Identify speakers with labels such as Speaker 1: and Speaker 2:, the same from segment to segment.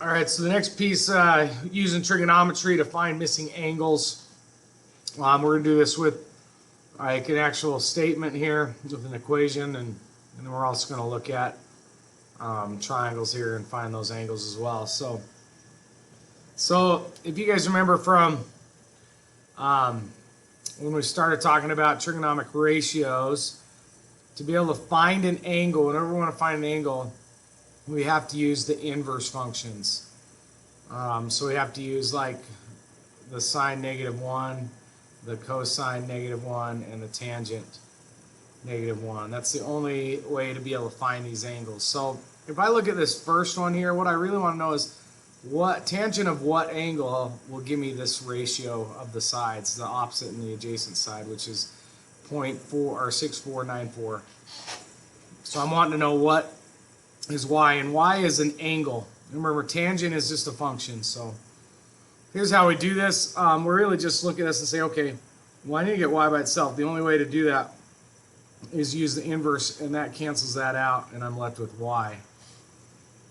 Speaker 1: All right, so the next piece, using trigonometry to find missing angles. We're going to do this with like an actual statement here with an equation, and then we're also going to look at triangles here and find those angles as well. So if you guys remember from when we started talking about trigonometric ratios, to be able to find an angle, whenever we want to find an angle, we have to use the inverse functions. So we have to use like the sine -1, the cosine -1, and the tangent -1. That's the only way to be able to find these angles. So if I look at this first one here, what I really want to know is what tangent of what angle will give me this ratio of the sides, the opposite and the adjacent side, which is 0.4 or 6494. So I'm wanting to know what is y, and y is an angle. Remember, tangent is just a function. So here's how we do this. We really just look at this and say, okay, well, I need to get y by itself. The only way to do that is use the inverse, and that cancels that out, and I'm left with y.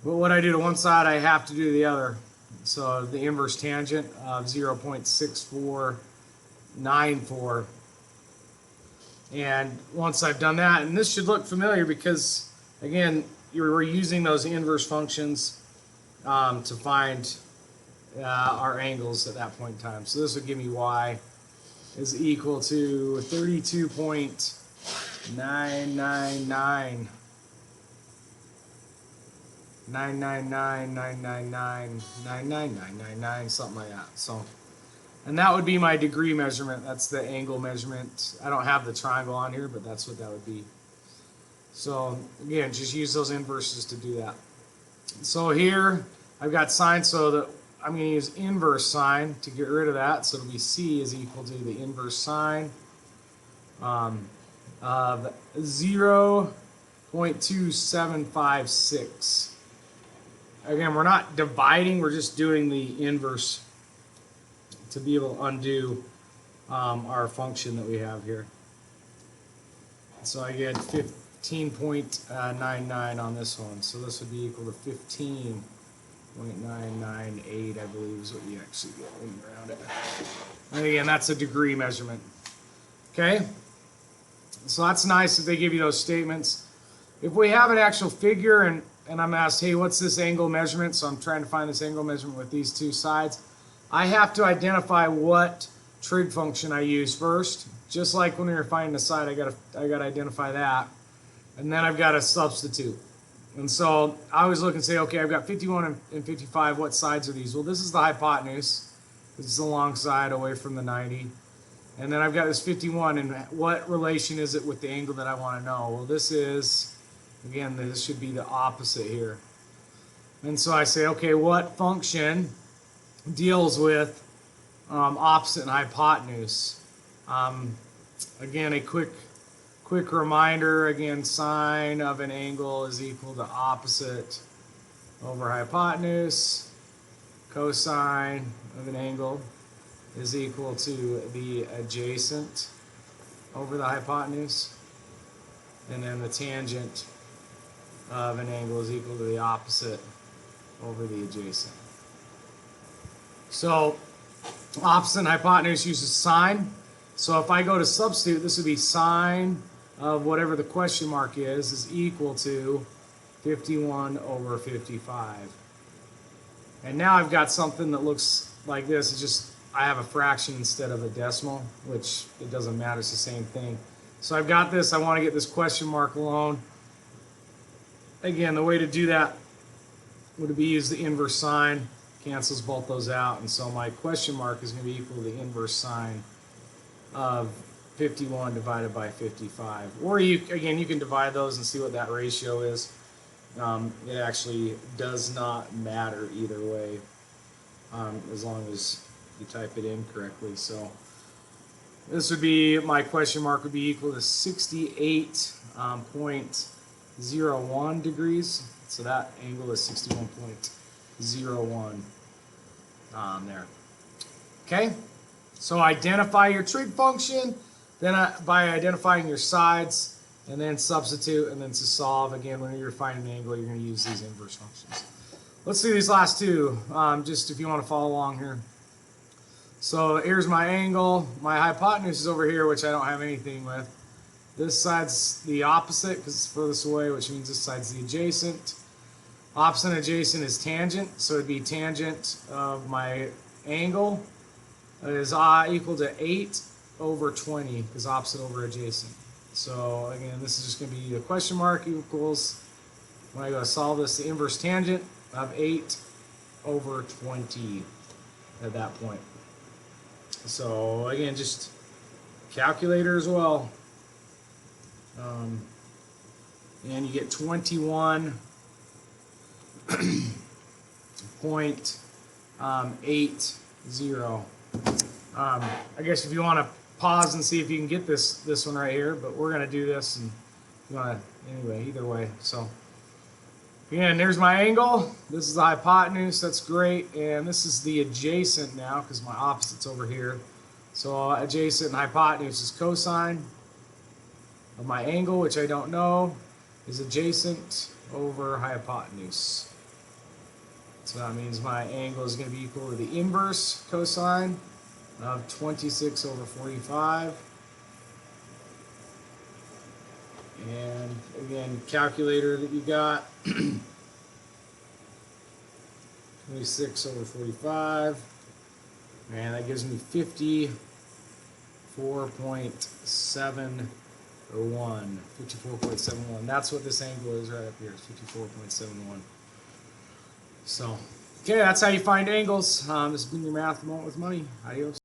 Speaker 1: But what I do to one side, I have to do to the other. So the inverse tangent of 0.6494. And once I've done that, and this should look familiar because, again, we're using those inverse functions to find our angles at that point in time. So this would give me y is equal to 32.999. 999, something like that. So, and that would be my degree measurement. That's the angle measurement. I don't have the triangle on here, but that's what that would be. So again, just use those inverses to do that. So here I've got sine, so that I'm going to use inverse sine to get rid of that. So it'll be c is equal to the inverse sine of 0.2756. Again, we're not dividing, we're just doing the inverse to be able to undo our function that we have here. So I get 15.99 on this one. So this would be equal to 15.998, I believe is what you actually get when you round it. And again, that's a degree measurement. Okay? So that's nice if they give you those statements. If we have an actual figure and I'm asked, hey, what's this angle measurement? So I'm trying to find this angle measurement with these two sides. I have to identify what trig function I use first. Just like when we were finding the side, I gotta identify that. And then I've got to substitute. And so I always look and say, okay, I've got 51 and 55. What sides are these? Well, this is the hypotenuse. This is the long side away from the 90. And then I've got this 51, and what relation is it with the angle that I want to know? Well, this is, again, this should be the opposite here. And so I say, okay, what function deals with opposite and hypotenuse? Again, a quick reminder, again, sine of an angle is equal to opposite over hypotenuse. Cosine of an angle is equal to the adjacent over the hypotenuse. And then the tangent of an angle is equal to the opposite over the adjacent. So opposite and hypotenuse uses sine. So if I go to substitute, this would be sine of whatever the question mark is equal to 51 over 55. And now I've got something that looks like this. It's just I have a fraction instead of a decimal, which it doesn't matter. It's the same thing. So I've got this. I want to get this question mark alone. Again, the way to do that would be use the inverse sine. Cancels both those out. And so my question mark is going to be equal to the inverse sine of 51 divided by 55. Or you can divide those and see what that ratio is. It actually does not matter either way, as long as you type it in correctly. So this would be, my question mark would be equal to 68.01 degrees. So that angle is 61.01 there. Okay? So identify your trig function, then by identifying your sides, and then substitute, and then to solve. Again, when you're finding an angle, you're going to use these inverse functions. Let's do these last two, just if you want to follow along here. So here's my angle. My hypotenuse is over here, which I don't have anything with. This side's the opposite because it's furthest away, which means this side's the adjacent. Opposite and adjacent is tangent, so it'd be tangent of my angle is equal to 8 over 20, because opposite over adjacent. So again, this is just going to be the question mark equals, when I go to solve this, the inverse tangent of 8 over 20 at that point. So again, just calculator as well. And you get 21.80. I guess if you want to pause and see if you can get this one right here, but we're going to do this, and you want to, anyway, either way. So again, there's my angle. This is the hypotenuse. That's great. And this is the adjacent now because my opposite's over here. So adjacent and hypotenuse is cosine of my angle, which I don't know, is adjacent over hypotenuse. So that means my angle is going to be equal to the inverse cosine of 26 over 45. And again, calculator that you got, 26 over 45, and that gives me 54.701. 54.71. That's what this angle is right up here. It's 54.71. So, okay, that's how you find angles. This has been your Math Moment with Money. Adios.